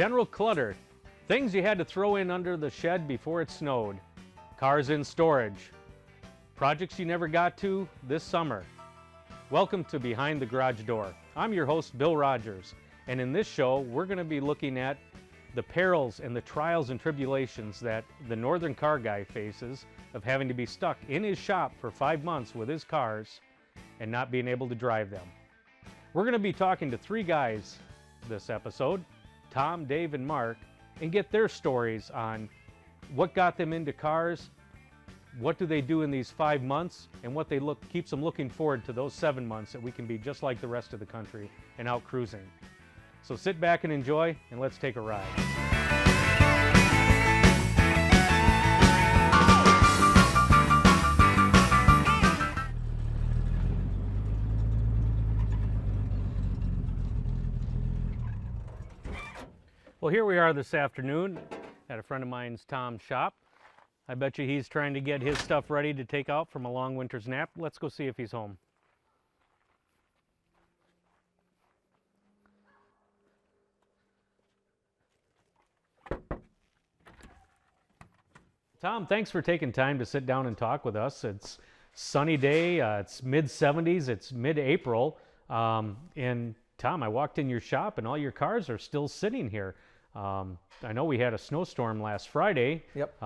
General clutter, things you had to throw in under the shed before it snowed, cars in storage, projects you never got to this summer. Welcome to Behind the Garage Door. I'm your host, Bill Rogers, and in this show, we're going to be looking at the perils and the trials and tribulations that the Northern car guy faces of having to be stuck in his shop for 5 months with his cars and not being able to drive them. We're going to be talking to three guys this episode, Tom, Dave, and Mark, and get their stories on what got them into cars, what do they do in these 5 months, and what keeps them looking forward to those 7 months that we can be just like the rest of the country and out cruising. So sit back and enjoy, and let's take a ride. Well, here we are this afternoon at a friend of mine's, Tom's shop. I bet you he's trying to get his stuff ready to take out from a long winter's nap. Let's go see if he's home. Tom, thanks for taking time to sit down and talk with us. It's sunny day, it's mid-70s, it's mid-April, and Tom, I walked in your shop and all your cars are still sitting here. I know we had a snowstorm last Friday. Yep.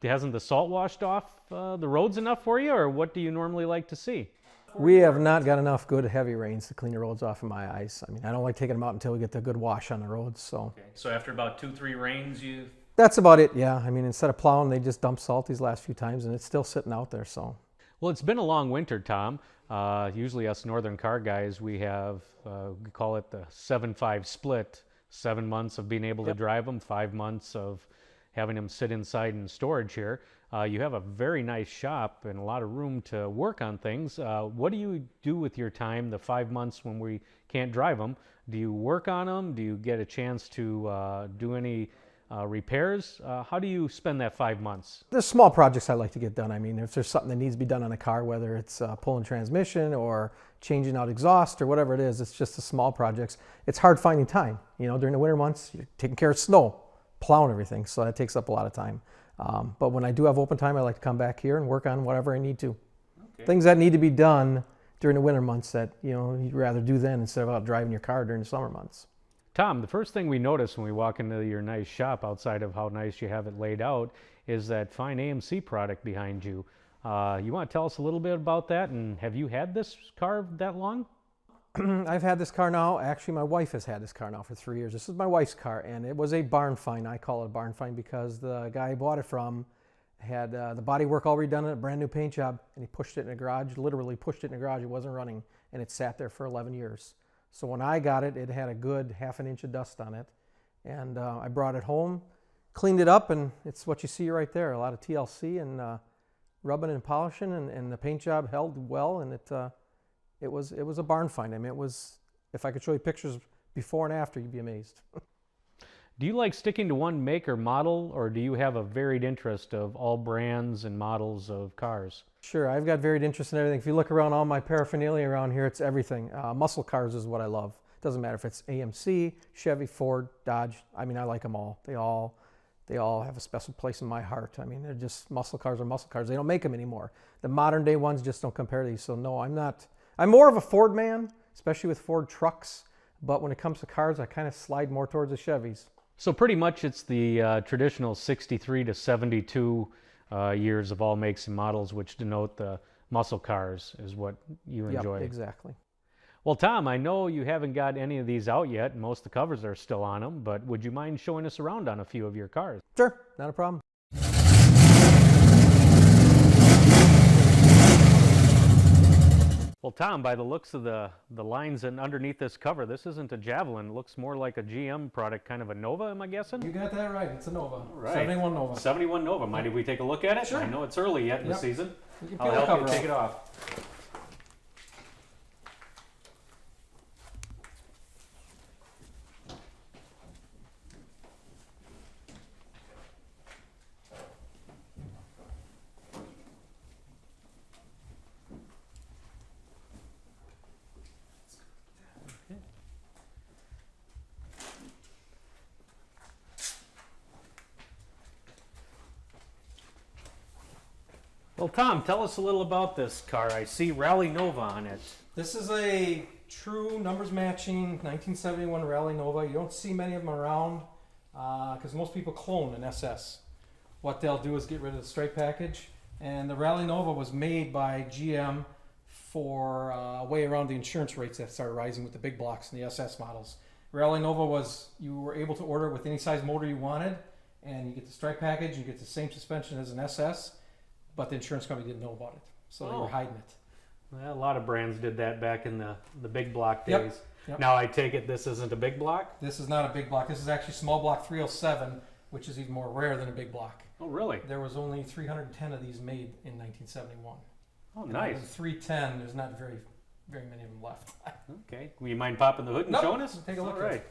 Hasn't the salt washed off the roads enough for you, or what do you normally like to see? We have not got enough good heavy rains to clean the roads off in my eyes. I mean, I don't like taking them out until we get the good wash on the roads, so. Okay. So after about 2-3 rains, you... That's about it, yeah. I mean, instead of plowing, they just dumped salt these last few times, and it's still sitting out there, so. Well, it's been a long winter, Tom. Usually us Northern car guys, we have, we call it the 7-5 split. 7 months of being able to drive them, 5 months of having them sit inside in storage here. You have a very nice shop and a lot of room to work on things. What do you do with your time the 5 months when we can't drive them? Do you work on them? Do you get a chance to do any repairs? How do you spend that 5 months? There's small projects I like to get done. I mean, if there's something that needs to be done on a car, whether it's pulling transmission or changing out exhaust or whatever it is, it's just the small projects. It's hard finding time. You know, during the winter months, you're taking care of snow, plowing everything, so that takes up a lot of time. But when I do have open time, I like to come back here and work on whatever I need to. Okay. Things that need to be done during the winter months that, you know, you'd rather do then instead of out driving your car during the summer months. Tom, the first thing we notice when we walk into your nice shop, outside of how nice you have it laid out, is that fine AMC product behind you. You want to tell us a little bit about that, and have you had this car that long? I've had this car now, actually my wife has had this car now for 3 years. This is my wife's car, and it was a barn find. I call it a barn find because the guy I bought it from had the body work all redone in a brand new paint job, and he pushed it in the garage, literally pushed it in the garage. It wasn't running, and it sat there for 11 years. So when I got it, it had a good ½ inch of dust on it. And I brought it home, cleaned it up, and it's what you see right there. A lot of TLC and rubbing and polishing, and the paint job held well, and it was a barn find. I mean, it was, if I could show you pictures before and after, you'd be amazed. Do you like sticking to one make or model, or do you have a varied interest of all brands and models of cars? Sure, I've got varied interest in everything. If you look around all my paraphernalia around here, it's everything. Muscle cars is what I love. Doesn't matter if it's AMC, Chevy, Ford, Dodge. I mean, I like them all. They all have a special place in my heart. I mean, they're just muscle cars are muscle cars. They don't make them anymore. The modern day ones just don't compare to these. So no, I'm not. I'm more of a Ford man, especially with Ford trucks. But when it comes to cars, I kind of slide more towards the Chevys. So pretty much it's the traditional 63 to 72 years of all makes and models, which denote the muscle cars is what you enjoy. Yep, exactly. Well, Tom, I know you haven't got any of these out yet. Most of the covers are still on them, but would you mind showing us around on a few of your cars? Sure, not a problem. Well, Tom, by the looks of the lines and underneath this cover, this isn't a Javelin. It looks more like a GM product, kind of a Nova, am I guessing? You got that right. It's a Nova. Right. 71 Nova. 71 Nova. Mind if we take a look at it? Sure. I know it's early yet in the season. You can I'll peel the help cover you take it off. Well, Tom, tell us a little about this car. I see Rally Nova on it. This is a true numbers matching 1971 Rally Nova. You don't see many of them around because most people clone an SS. What they'll do is get rid of the stripe package. And the Rally Nova was made by GM for a way around the insurance rates that started rising with the big blocks and the SS models. Rally Nova was, you were able to order with any size motor you wanted, and you get the stripe package, you get the same suspension as an SS, but the insurance company didn't know about it, so they were hiding it. Well, a lot of brands did that back in the big block days. Yep. Now I take it this isn't a big block? This is not a big block. This is actually small block 307, which is even more rare than a big block. Oh, really? There was only 310 of these made in 1971. Oh, And nice. out of the 310, there's not very many of them left. Okay. Will you mind popping the hood and showing us? Take a look. All right.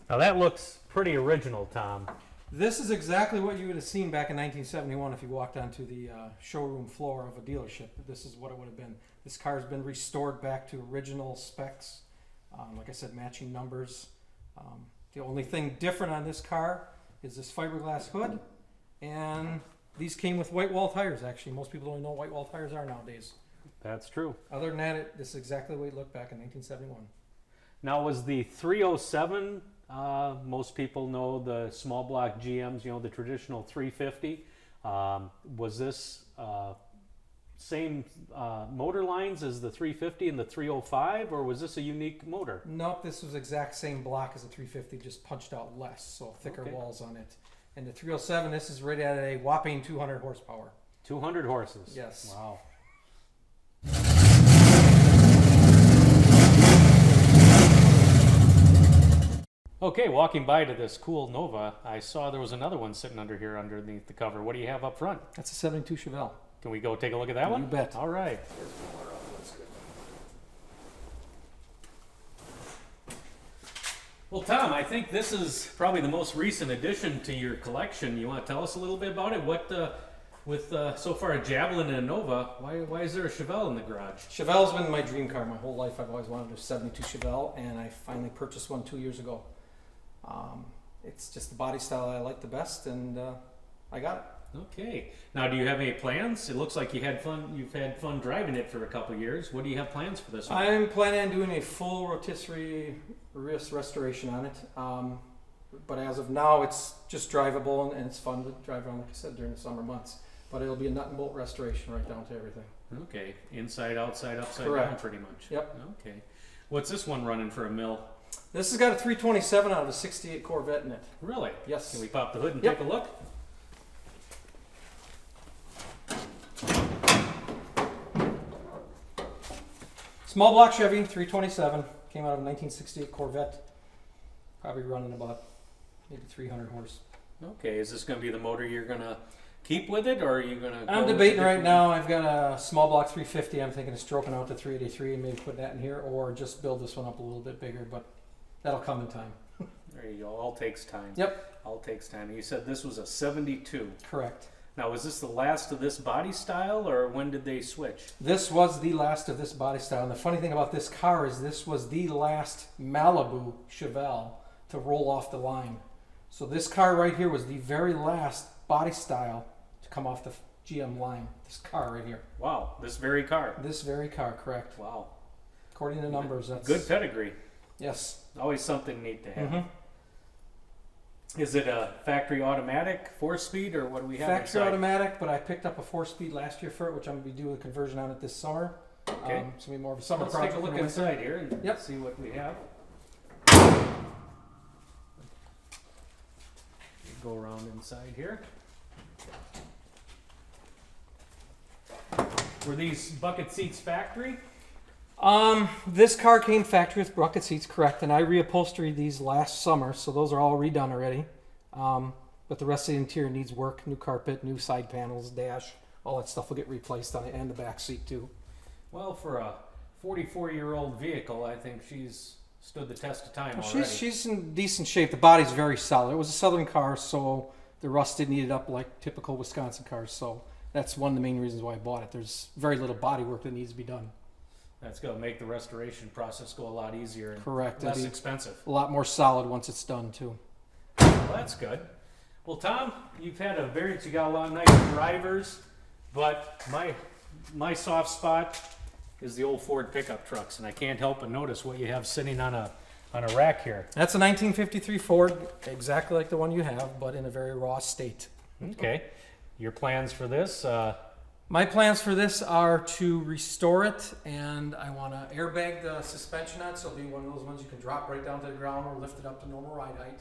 Now that looks pretty original, Tom. This is exactly what you would have seen back in 1971 if you walked onto the showroom floor of a dealership. This is what it would have been. This car has been restored back to original specs. Like I said, matching numbers. The only thing different on this car is this fiberglass hood, and these came with white wall tires. Actually, most people don't even know what white wall tires are nowadays. That's true. Other than that, this is exactly the way it looked back in 1971. Now was the 307, most people know the small block GMs, you know, the traditional 350. Was this same motor lines as the 350 and the 305, or was this a unique motor? Nope, this was exact same block as the 350, just punched out less, so thicker Okay. walls on it. And the 307, this is rated at a whopping 200 horsepower. 200 horses. Yes. Wow. Okay, walking by to this cool Nova, I saw there was another one sitting under here underneath the cover. What do you have up front? That's a 72 Chevelle. Can we go take a look at that one? You bet. All right. Well, Tom, I think this is probably the most recent addition to your collection. You want to tell us a little bit about it? What, with so far a Javelin and a Nova, why is there a Chevelle in the garage? Chevelle's been my dream car my whole life. I've always wanted a 72 Chevelle, and I finally purchased one 2 years ago. It's just the body style I like the best, and I got it. Okay. Now, do you have any plans? It looks like you've had fun driving it for a couple years. What do you have plans for this one? I'm planning on doing a full rotisserie restoration on it. But as of now, it's just drivable, and it's fun to drive around, like I said, during the summer months. But it'll be a nut and bolt restoration right down to everything. Okay. Inside, outside, upside Correct. down, pretty much. Yep. Okay. What's this one running for a mil? This has got a 327 out of a 68 Corvette in it. Really? Yes. Can we pop the hood and Yep. take a look? Small block Chevy, 327. Came out of a 1968 Corvette. Probably running about maybe 300 horse. Okay. Is this going to be the motor you're going to keep with it, or are you going to? I'm debating right now. I've got a small block 350. I'm thinking of stroking out to 383 and maybe put that in here, or just build this one up a little bit bigger, but that'll come in time. There you go. All takes time. Yep. All takes time. You said this was a 72. Correct. Now, was this the last of this body style, or when did they switch? This was the last of this body style. And the funny thing about this car is this was the last Malibu Chevelle to roll off the line. So this car right here was the very last body style to come off the GM line. This car right here. Wow, this very car. This very car, correct. Wow. According to numbers, that's Good pedigree. Yes. Always something neat to have. Mm-hmm. Is it a factory automatic, 4-speed, or what do we have Factory inside? automatic, but I picked up a 4-speed last year for it, which I'm going to be doing a conversion on it this summer. Okay. It's going to be more of a summer Let's project. take a look for the winter. inside here and Yep. see what we have. Go around inside here. Were these bucket seats factory? This car came factory with bucket seats, correct, and I reupholstered these last summer, so those are all redone already. But the rest of the interior needs work, new carpet, new side panels, dash, all that stuff will get replaced on it, and the back seat too. Well, for a 44-year-old vehicle, I think she's stood the test of time already. She's in decent shape. The body's very solid. It was a Southern car, so the rust didn't eat it up like typical Wisconsin cars, so that's one of the main reasons why I bought it. There's very little body work that needs to be done. That's going to make the restoration process go a lot easier and Correct. less It'll be expensive. a lot more solid once it's done too. Well, that's good. Well, Tom, you've had a variance. You got a lot of nice drivers, but my soft spot is the old Ford pickup trucks, and I can't help but notice what you have sitting on a rack here. That's a 1953 Ford, exactly like the one you have, but in a very raw state. Okay. Your plans for this? My plans for this are to restore it, and I want to airbag the suspension on it, so it'll be one of those ones you can drop right down to the ground or lift it up to normal ride height.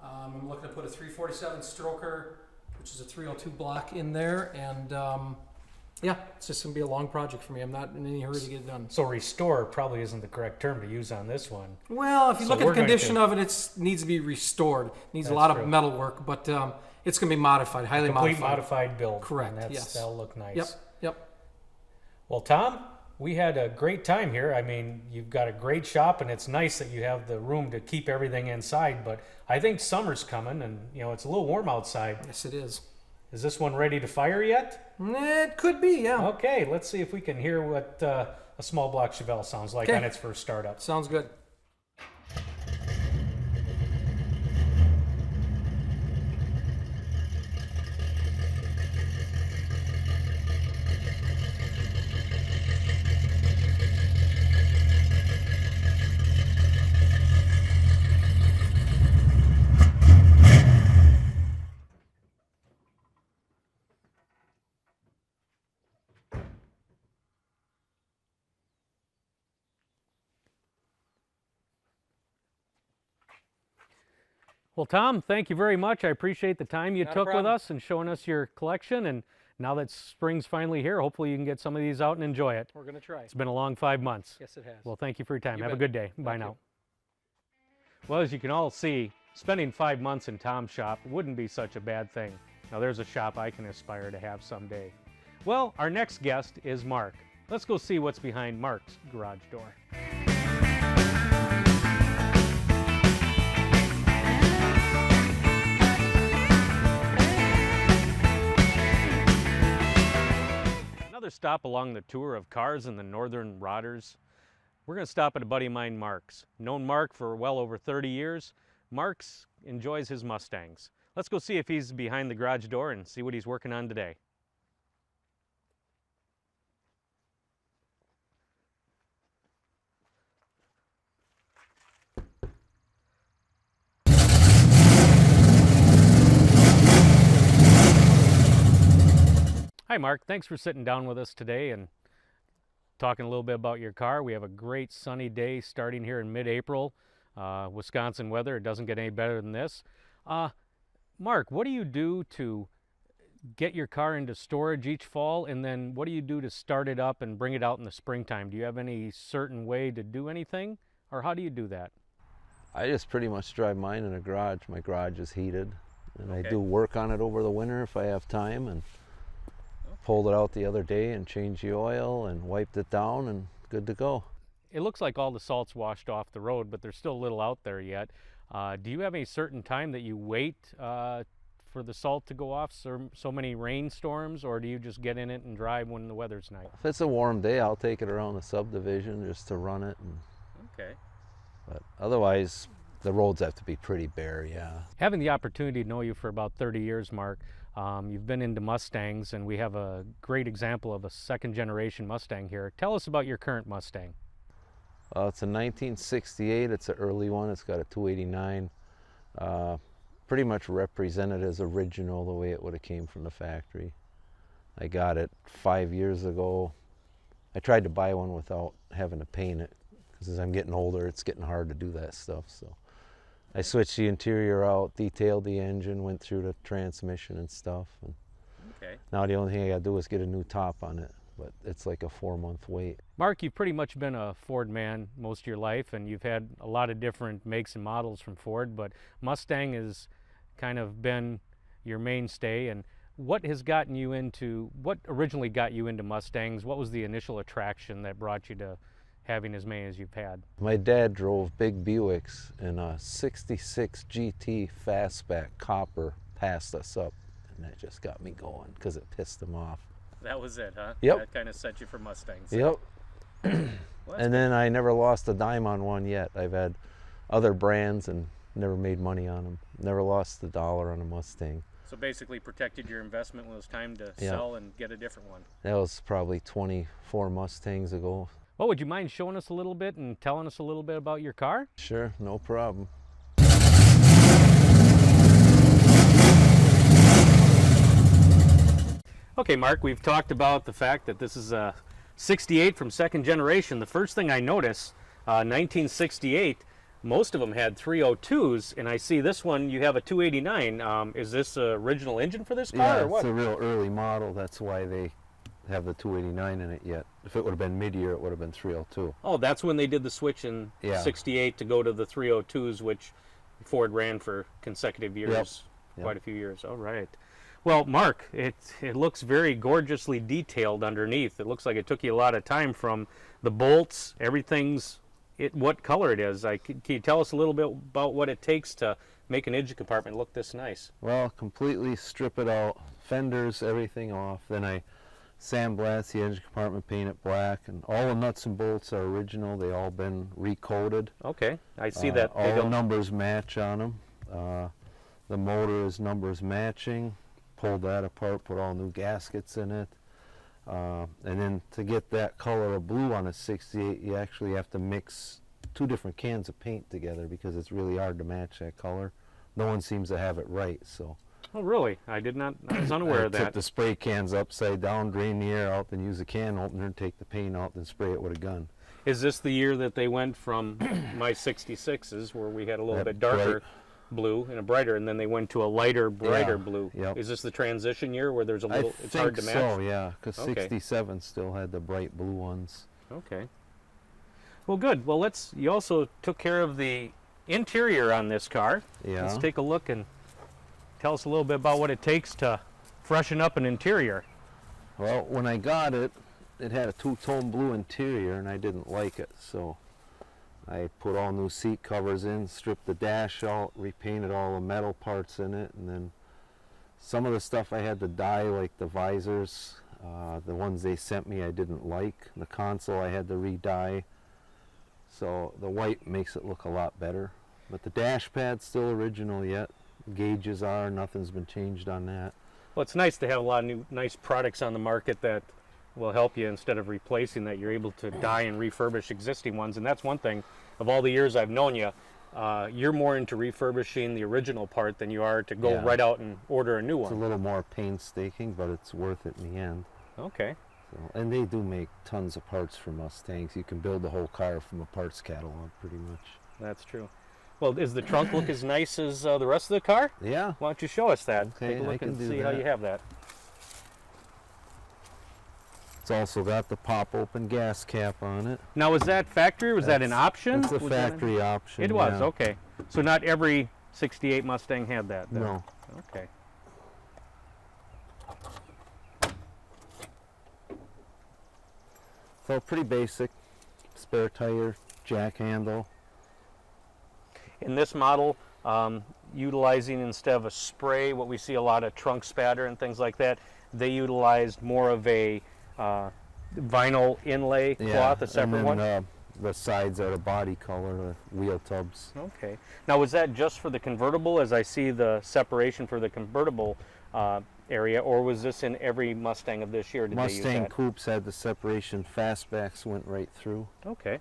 I'm looking to put a 347 stroker, which is a 302 block in there, and yeah, it's just going to be a long project for me. I'm not in any hurry to get it done. So restore probably isn't the correct term to use on this one. Well, if you So look at we're the going condition to- of it, it needs to be restored. It needs a That's lot true. of metal work, but it's going to be modified, highly Complete modified. modified build. Correct, And yes. That'll look nice. Yep. Well, Tom, we had a great time here. I mean, you've got a great shop, and it's nice that you have the room to keep everything inside, but I think summer's coming, and, it's a little warm outside. Yes, it is. Is this one ready to fire yet? It could be, yeah. Okay, let's see if we can hear what a small block Chevelle sounds like Okay. on its first startup. Sounds good. Well, Tom, thank you very much. I appreciate the time you Not a took with problem. us and showing us your collection. And now that spring's finally here, hopefully you can get some of these out and enjoy it. We're going to try. It's been a long 5 months. Yes, it has. Well, thank you for your time. You Have a bet. good day. Bye Thank now. you. Well, as you can all see, spending 5 months in Tom's shop wouldn't be such a bad thing. Now, there's a shop I can aspire to have someday. Well, our next guest is Mark. Let's go see what's behind Mark's garage door. Another stop along the tour of cars in the Northern Rodders. We're going to stop at a buddy of mine, Mark's. Known Mark for well over 30 years. Mark's enjoys his Mustangs. Let's go see if he's behind the garage door and see what he's working on today. Hi Mark, thanks for sitting down with us today and talking a little bit about your car. We have a great sunny day starting here in mid-April. Wisconsin weather, it doesn't get any better than this. Mark, what do you do to get your car into storage each fall, and then what do you do to start it up and bring it out in the springtime? Do you have any certain way to do anything, or how do you do that? I just pretty much drive mine in a garage. My garage is heated, and Okay. I do work on it over the winter if I have time, and pulled it out the other day and changed the oil and wiped it down and good to go. It looks like all the salt's washed off the road, but there's still a little out there yet. Do you have any certain time that you wait for the salt to go off, so many rainstorms, or do you just get in it and drive when the weather's nice? If it's a warm day, I'll take it around the subdivision just to run it. Okay. But otherwise, the roads have to be pretty bare, yeah. Having the opportunity to know you for about 30 years, Mark, you've been into Mustangs, and we have a great example of a second-generation Mustang here. Tell us about your current Mustang. It's a 1968. It's an early one. It's got a 289. Pretty much represented as original the way it would have came from the factory. I got it 5 years ago. I tried to buy one without having to paint it, because as I'm getting older, it's getting hard to do that stuff. So I switched the interior out, detailed the engine, went through the transmission and stuff. And Okay. now the only thing I got to do is get a new top on it, but it's like a 4-month wait. Mark, you've pretty much been a Ford man most of your life, and you've had a lot of different makes and models from Ford, but Mustang has kind of been your mainstay. And what originally got you into Mustangs? What was the initial attraction that brought you to having as many as you've had? My dad drove big Buicks, and a 66 GT Fastback Copper passed us up, and that just got me going because it pissed him off. That was it, huh? Yep. That kind of set you for Mustangs. Yep. Well, And then I never lost a dime on one yet. I've had other brands and never made money on them. Never lost a dollar on a Mustang. so basically protected your investment when it was time to Yeah. sell and get a different one. That was probably 24 Mustangs ago. Well, would you mind showing us a little bit and telling us a little bit about your car? Sure, no problem. Okay, Mark, we've talked about the fact that this is a 68 from second generation. The first thing I notice, 1968, most of them had 302s, and I see this one, you have a 289. Is this an original engine for this car, Yeah, or what? it's a real early model. That's why they have the 289 in it yet. If it would have been mid-year, it would have been 302. Oh, that's when they did the switch in Yeah. 68 to go to the 302s, which Ford ran for consecutive years, Yep. quite a few years. All right. Well, Mark, it looks very gorgeously detailed underneath. It looks like it took you a lot of time from the bolts, everything's what color it is. Can you tell us a little bit about what it takes to make an engine compartment look this nice? Well, completely strip it out, fenders, everything off. Then I sandblast the engine compartment, paint it black, and all the nuts and bolts are original. They all been recoated. Okay, I see that. All the numbers match on them. The motor is numbers matching. Pulled that apart, put all new gaskets in it. And then to get that color of blue on a 68, you actually have to mix 2 different cans of paint together because it's really hard to match that color. No one seems to have it right, so. Oh, really? I was unaware of I took that. the spray cans upside down, drain the air out, then use a can opener, take the paint out, then spray it with a gun. Is this the year that they went from my 66s, where we had a little That bit darker bright- blue and a brighter, and then they went to a lighter, brighter Yeah, blue? yep. Is this the transition year where there's a I little, think it's hard to match? so, yeah, because Okay. 67 still had the bright blue ones. Okay. Well, good. Well, you also took care of the interior on this car. Yeah. Let's take a look and tell us a little bit about what it takes to freshen up an interior. Well, when I got it, it had a 2-tone blue interior, and I didn't like it, so I put all new seat covers in, stripped the dash out, repainted all the metal parts in it, and then some of the stuff I had to dye, like the visors. The ones they sent me I didn't like. The console I had to re-dye. So the white makes it look a lot better. But the dash pad's still original yet. Gauges are, nothing's been changed on that. Well, it's nice to have a lot of new, nice products on the market that will help you instead of replacing that. You're able to dye and refurbish existing ones, and that's one thing. Of all the years I've known you, you're more into refurbishing the original part than you are to go Yeah. right out and order a new It's a one. little more painstaking, but it's worth it in the end. Okay. So, and they do make tons of parts for Mustangs. You can build the whole car from a parts catalog, pretty much. That's true. Well, does the trunk look as nice as the rest of the car? Yeah. Why don't you show us that? Okay, Take a I look can and do see how that. you have that. It's also got the pop-open gas cap on it. Now, was that factory or was that an option? It's a Was that factory option. It was, yeah. okay. So not every 68 Mustang had that then? No. Okay. So pretty basic. Spare tire, jack handle. In this model, utilizing instead of a spray, what we see a lot of trunk spatter and things like that, they utilized more of a vinyl inlay cloth, a separate and then, one? The sides are the body color, the wheel tubs. Okay. Now, was that just for the convertible, as I see the separation for the convertible area, or was this in every Mustang of this year? Did they use Mustang that? coupes had the separation, fastbacks went right through. Okay.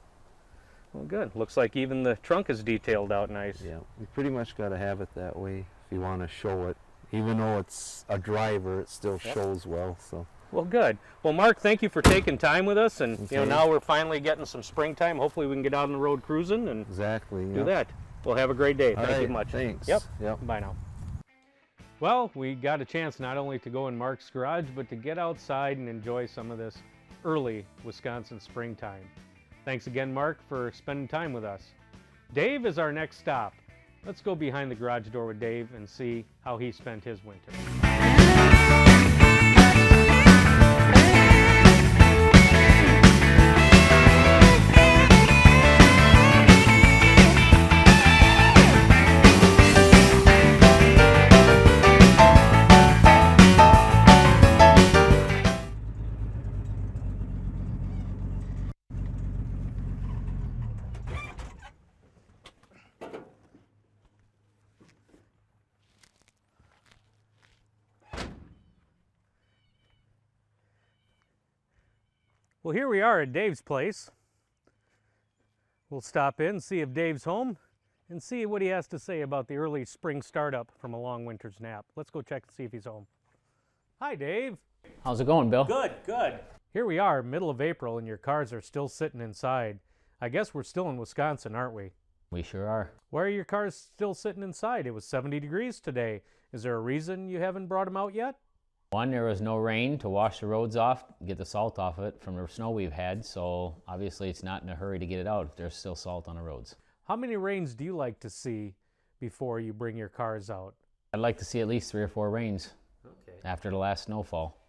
Well, good. Looks like even the trunk is detailed out nice. Yeah, you pretty much got to have it that way if you want to show it. Even though it's a driver, it still Yep. shows well. So Well, good. Well, Mark, thank you for taking time with us, and Okay. now we're finally getting some springtime. Hopefully, we can get out on the road cruising and exactly. do yeah. that. Well, have a great day. All Thank you right, much. Thanks. Yep. Yep. Bye now. Well, we got a chance not only to go in Mark's garage, but to get outside and enjoy some of this early Wisconsin springtime. Thanks again, Mark, for spending time with us. Dave is our next stop. Let's go behind the garage door with Dave and see how he spent his winter. Well, here we are at Dave's place. We'll stop in, see if Dave's home, and see what he has to say about the early spring startup from a long winter's nap. Let's go check and see if he's home. Hi, Dave. How's it going, Bill? Good, good. Here we are, middle of April, and your cars are still sitting inside. I guess we're still in Wisconsin, aren't we? We sure are. Why are your cars still sitting inside? It was 70 degrees today. Is there a reason you haven't brought them out yet? One, there was no rain to wash the roads off, get the salt off it from the snow we've had, so obviously it's not in a hurry to get it out if there's still salt on the roads. How many rains do you like to see before you bring your cars out? I'd like to see at least 3 or 4 rains after the last snowfall.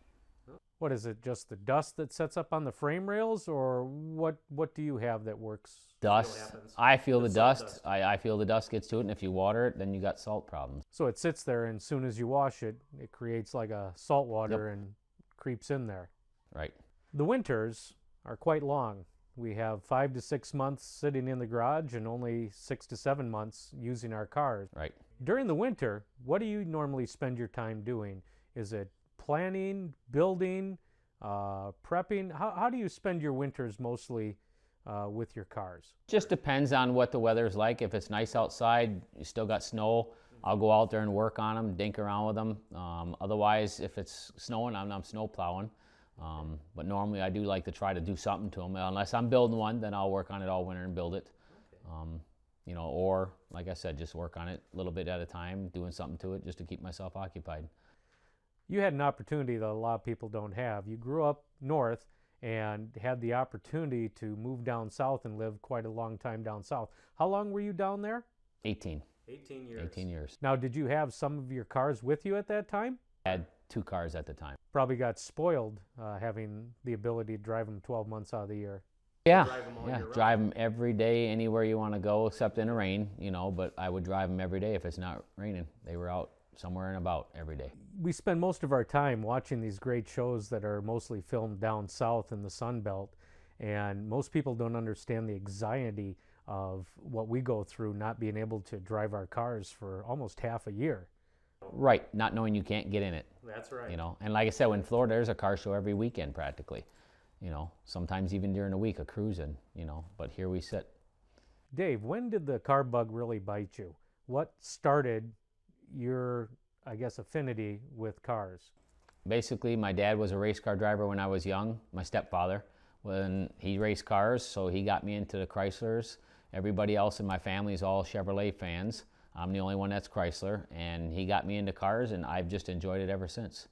What is it, just the dust that sets up on the frame rails, or what do you have that works? Dust. I feel the dust. I feel the dust gets to it, and if you water it, then you got salt problems. So it sits there, and as soon as you wash it, it creates like a salt water and creeps in there. Right. The winters are quite long. We have 5 to 6 months sitting in the garage and only 6 to 7 months using our cars. Right. During the winter, what do you normally spend your time doing? Is it planning, building, prepping? How do you spend your winters mostly with your cars? Just depends on what the weather's like. If it's nice outside, you still got snow, I'll go out there and work on them, dink around with them. Otherwise, if it's snowing, I'm snow plowing. But normally I do like to try to do something to them. Unless I'm building one, then I'll work on it all winter and build it. You know, or like I said, just work on it a little bit at a time, doing something to it just to keep myself occupied. You had an opportunity that a lot of people don't have. You grew up north and had the opportunity to move down south and live quite a long time down south. How long were you down there? 18. 18 years. 18 years. Now, did you have some of your cars with you at that time? I had 2 cars at the time. Probably got spoiled having the ability to drive them 12 months out of the year. Yeah, Drive drive them every day, anywhere you want to go, except in the rain, you know, but I would drive them every day if it's not raining. They were out somewhere and about every day. We spend most of our time watching these great shows that are mostly filmed down south in the Sun Belt, and most people don't understand the anxiety of what we go through not being able to drive our cars for almost half a year. Right, not knowing you can't get in it. That's right. You know, and like I said, in Florida, there's a car show every weekend practically. You know, sometimes even during the week, a cruising, you know, but here we sit. Dave, when did the car bug really bite you? What started your, I guess, affinity with cars? Basically, my dad was a race car driver when I was young, my stepfather. When he raced cars, so he got me into the Chryslers. Everybody else in my family is all Chevrolet fans. I'm the only one that's Chrysler, and he got me into cars, and I've just enjoyed it ever since.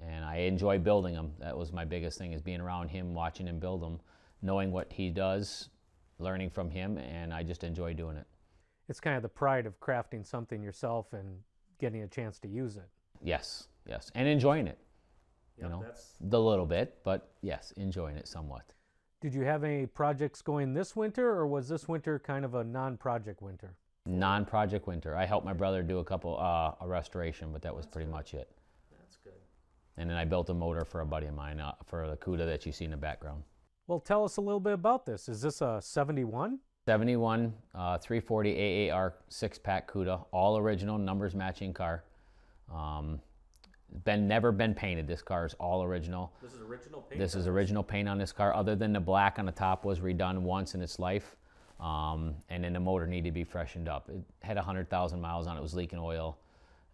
And I enjoy building them. That was my biggest thing, is being around him, watching him build them, knowing what he does, learning from him, and I just enjoy doing it. It's kind of the pride of crafting something yourself and getting a chance to use it. Yes, yes, and enjoying it. Yeah, you know, the little bit, but yes, enjoying it somewhat. Did you have any projects going this winter, or was this winter kind of a non-project winter? Non-project winter. I helped my brother do a couple, a restoration, but that was pretty much it. That's good. And then I built a motor for a buddy of mine, for the CUDA that you see in the background. Well, tell us a little bit about this. Is this a 71? 71 340 AAR 6-pack CUDA, all original, numbers matching car. Never been painted. This car is all original. This is original paint? This is original paint on this car, other than the black on the top was redone once in its life. And then the motor needed to be freshened up. It had 100,000 miles on it, was leaking oil,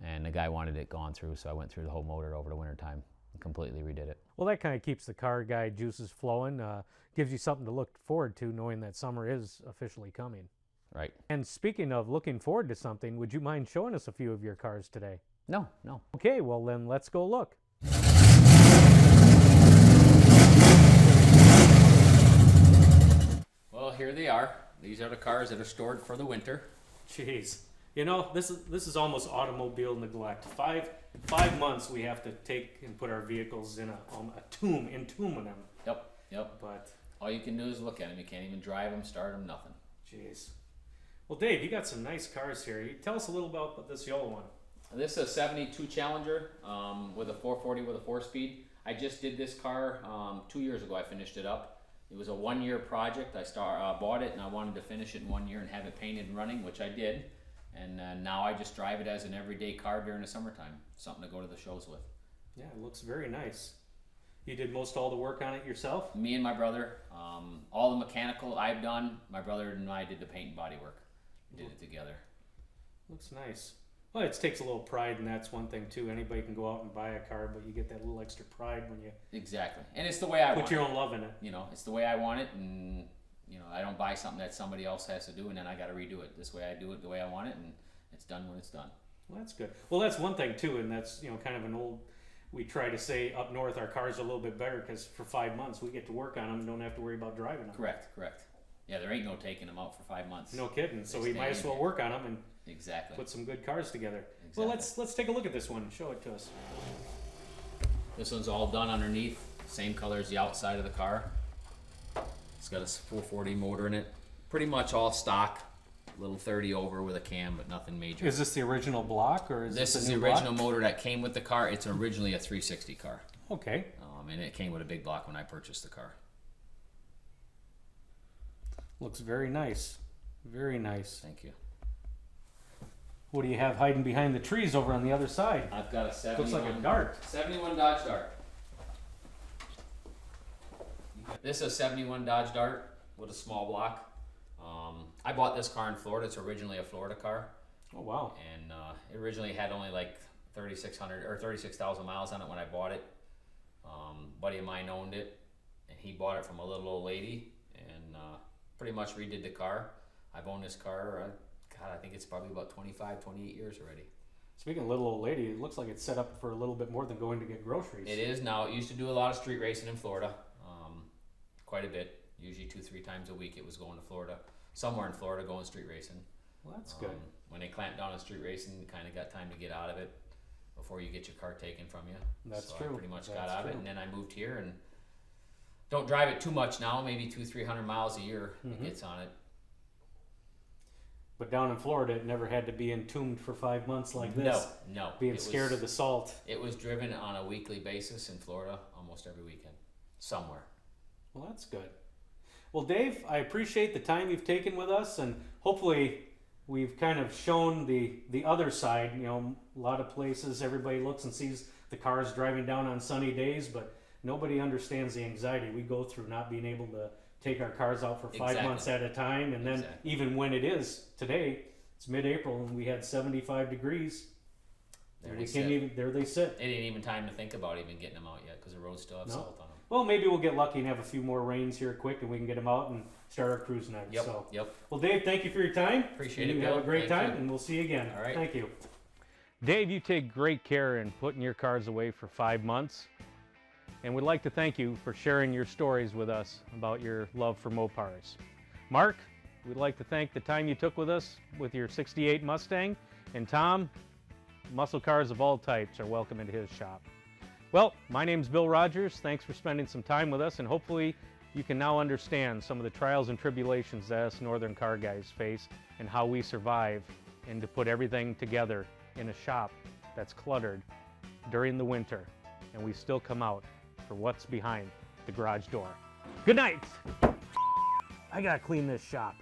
and the guy wanted it gone through, so I went through the whole motor over the winter time and completely redid it. Well, that kind of keeps the car guy juices flowing, gives you something to look forward to, knowing that summer is officially coming. Right. And speaking of looking forward to something, would you mind showing us a few of your cars today? No, no. Okay, well then let's go look. Well, here they are. These are the cars that are stored for the winter. Jeez. You know, this is almost automobile neglect. Five months we have to take and put our vehicles in entomb them. Yep. But all you can do is look at them. You can't even drive them, start them, nothing. jeez. Well, Dave, you got some nice cars here. You tell us a little about this yellow one. This is a 72 Challenger with a 440 with a 4-speed. I just did this car 2 years ago. I finished it up. It was a 1-year project. I bought it and I wanted to finish it in 1 year and have it painted and running, which I did. And now I just drive it as an everyday car during the summertime. Something to go to the shows with. Yeah, it looks very nice. You did most all the work on it yourself? Me and my brother. All the mechanical I've done. My brother and I did the paint and body work. We did it together. Looks nice. Well, it takes a little pride, and that's one thing too. Anybody can go out and buy a car, but you get that little extra pride when you Exactly. And it's the way I want it. put your own love in it. You know, it's the way I want it, and you know, I don't buy something that somebody else has to do, and then I got to redo it. This way, I do it the way I want it, and it's done when it's done. Well, that's good. Well, that's one thing too, and that's kind of an old. We try to say up north our cars are a little bit better because for 5 months we get to work on them and don't have to worry about driving them. Correct. Yeah, there ain't no taking them out for 5 months. No kidding. So They we stay might as in well here. work on them and Exactly. put some good cars together. Exactly. Well, let's take a look at this one. Show it to us. This one's all done underneath, same color as the outside of the car. It's got a 440 motor in it. Pretty much all stock, little 30 over with a cam, but nothing major. Is this the original block or is This this is a the new original block? motor that came with the car. It's originally a 360 car. Okay. And it came with a big block when I purchased the car. Looks very nice. Very nice. Thank you. What do you have hiding behind the trees over on the other side? I've got a 71. Looks like a dart. 71 Dodge Dart. This is a 71 Dodge Dart with a small block. I bought this car in Florida. It's originally a Florida car. Oh wow. And it originally had only like 3,600 or 36,000 miles on it when I bought it. Buddy of mine owned it, and he bought it from a little old lady, and pretty much redid the car. I've owned this car, God, I think it's probably about 25, 28 years already. Speaking of little old lady, it looks like it's set up for a little bit more than going to get groceries. It is now. It used to do a lot of street racing in Florida, quite a bit. Usually 2-3 times a week it was going to Florida, somewhere in Florida going street racing. Well, that's good. When they clamped down on street racing, you kind of got time to get out of it before you get your car taken from you. That's so true. I pretty much got That's out of it, true. and then I moved here and don't drive it too much now. Maybe 200-300 miles a year it gets on it. But down in Florida, it never had to be entombed for 5 months like this. No. Being scared of the salt. It was driven on a weekly basis in Florida almost every weekend, somewhere. Well, that's good. Well, Dave, I appreciate the time you've taken with us, and hopefully we've kind of shown the other side. A lot of places everybody looks and sees the cars driving down on sunny days, but nobody understands the anxiety we go through not being able to take our cars out for 5 Exactly. months at a time. And then Exactly. even when it is today, it's mid-April and we had 75 degrees. There And they we can't sit. even, there they sit. It ain't even time to think about even getting them out yet because the roads still have No. salt on them. Well, maybe we'll get lucky and have a few more rains here quick and we can get them out and start our cruise next. Yep, So, yep. well, Dave, thank you for your time. Appreciate you it, have Bill. a great Thank time, you. and we'll see you again. All right. Thank you. Dave, you take great care in putting your cars away for 5 months, and we'd like to thank you for sharing your stories with us about your love for Mopars. Mark, we'd like to thank the time you took with us with your 68 Mustang, and Tom, muscle cars of all types are welcome into his shop. Well, my name's Bill Rogers. Thanks for spending some time with us, and hopefully you can now understand some of the trials and tribulations that us Northern car guys face and how we survive and to put everything together in a shop that's cluttered during the winter, and we still come out for what's behind the garage door. Good night! I gotta clean this shop.